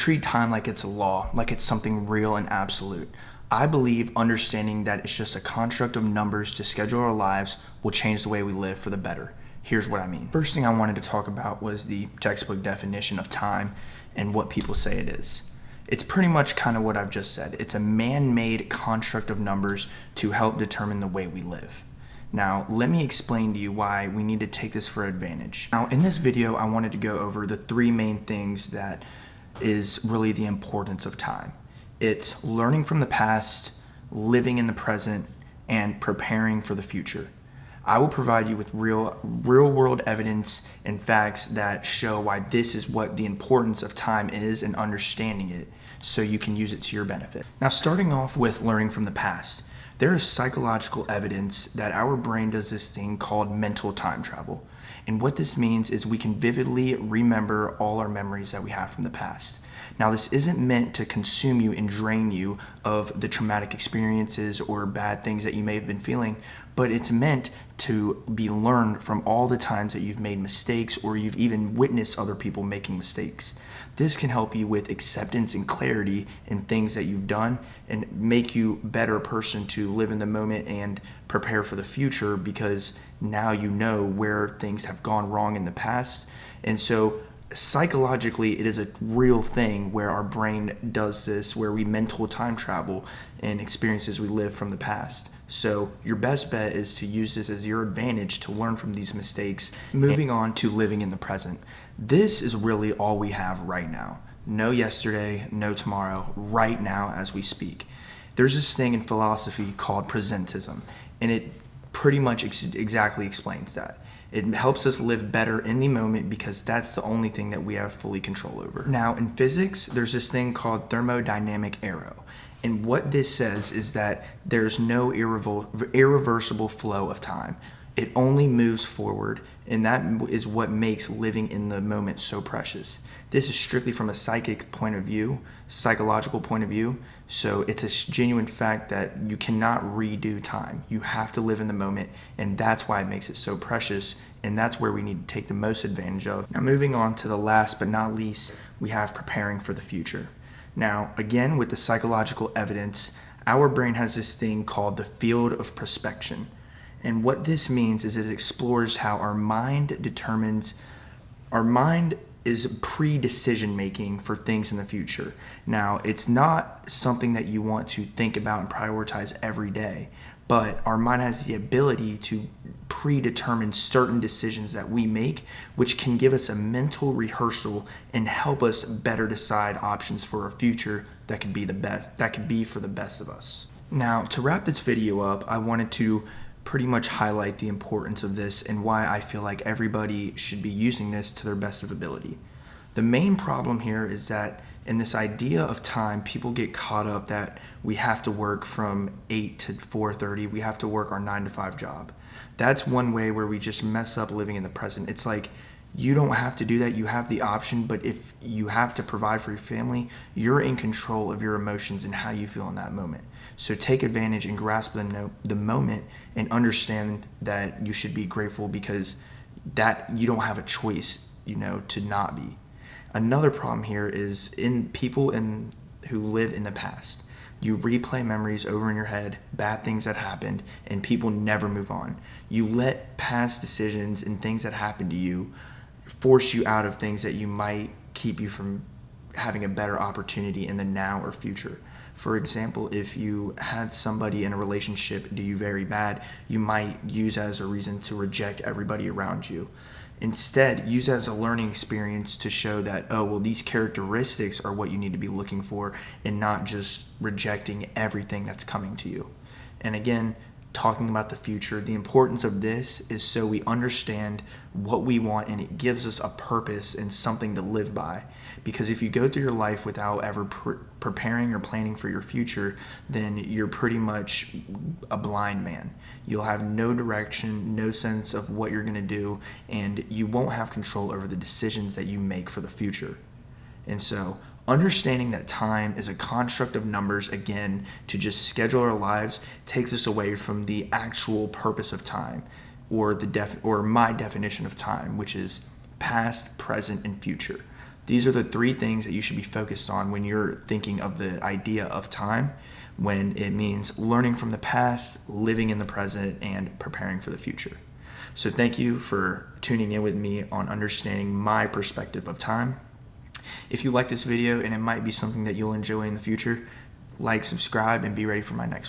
treat time like it's a law, like it's something real and absolute. I believe understanding that it's just a construct of numbers to schedule our lives will change the way we live for the better. Here's what I mean. First thing I wanted to talk about was the textbook definition of time and what people say it is. It's pretty much kind of what I've just said. It's a man-made construct of numbers to help determine the way we live. Now, let me explain to you why we need to take this for advantage. Now, in this video, I wanted to go over the three main things that is really the importance of time. It's learning from the past, living in the present, and preparing for the future. I will provide you with real world evidence and facts that show why this is what the importance of time is and understanding it so you can use it to your benefit. Now, starting off with learning from the past, there is psychological evidence that our brain does this thing called mental time travel. And what this means is we can vividly remember all our memories that we have from the past. Now, this isn't meant to consume you and drain you of the traumatic experiences or bad things that you may have been feeling, but it's meant to be learned from all the times that you've made mistakes or you've even witnessed other people making mistakes. This can help you with acceptance and clarity in things that you've done and make you a better person to live in the moment and prepare for the future, because now you know where things have gone wrong in the past. And so psychologically, it is a real thing where our brain does this, where we mental time travel and experiences we live from the past. So your best bet is to use this as your advantage to learn from these mistakes. Moving on to living in the present. This is really all we have right now. No yesterday, no tomorrow, right now as we speak. There's this thing in philosophy called presentism, and it pretty much exactly explains that. It helps us live better in the moment because that's the only thing that we have fully control over. Now, in physics, there's this thing called thermodynamic arrow. And what this says is that there's no irreversible flow of time. It only moves forward, and that is what makes living in the moment so precious. This is strictly from a psychological point of view, so it's a genuine fact that you cannot redo time. You have to live in the moment, and that's why it makes it so precious, and that's where we need to take the most advantage of. Now, moving on to the last but not least, we have preparing for the future. Now, again, with the psychological evidence, our brain has this thing called the field of prospection. And what this means is it explores how our mind is pre-decision making for things in the future. Now, it's not something that you want to think about and prioritize every day, but our mind has the ability to predetermine certain decisions that we make, which can give us a mental rehearsal and help us better decide options for our future that could be for the best of us. Now, to wrap this video up, I wanted to pretty much highlight the importance of this and why I feel like everybody should be using this to their best of ability. The main problem here is that in this idea of time, people get caught up that we have to work from 8 to 4:30, we have to work our 9 to 5 job. That's one way where we just mess up living in the present. It's like, you don't have to do that, you have the option, but if you have to provide for your family, you're in control of your emotions and how you feel in that moment. So take advantage and grasp the moment and understand that you should be grateful, because that you don't have a choice, to not be. Another problem here is in people who live in the past. You replay memories over in your head, bad things that happened, and people never move on. You let past decisions and things that happened to you force you out of things that you might keep you from having a better opportunity in the now or future. For example, if you had somebody in a relationship do you very bad, you might use as a reason to reject everybody around you. Instead, use it as a learning experience to show that, these characteristics are what you need to be looking for, and not just rejecting everything that's coming to you. And again, talking about the future, the importance of this is so we understand what we want, and it gives us a purpose and something to live by. Because if you go through your life without ever preparing or planning for your future, then you're pretty much a blind man. You'll have no direction, no sense of what you're going to do, and you won't have control over the decisions that you make for the future. And so understanding that time is a construct of numbers, again, to just schedule our lives, takes us away from the actual purpose of time, or my definition of time, which is past, present, and future. These are the 3 things that you should be focused on when you're thinking of the idea of time, when it means learning from the past, living in the present, and preparing for the future. So thank you for tuning in with me on understanding my perspective of time. If you like this video and it might be something that you'll enjoy in the future, like, subscribe, and be ready for my next one.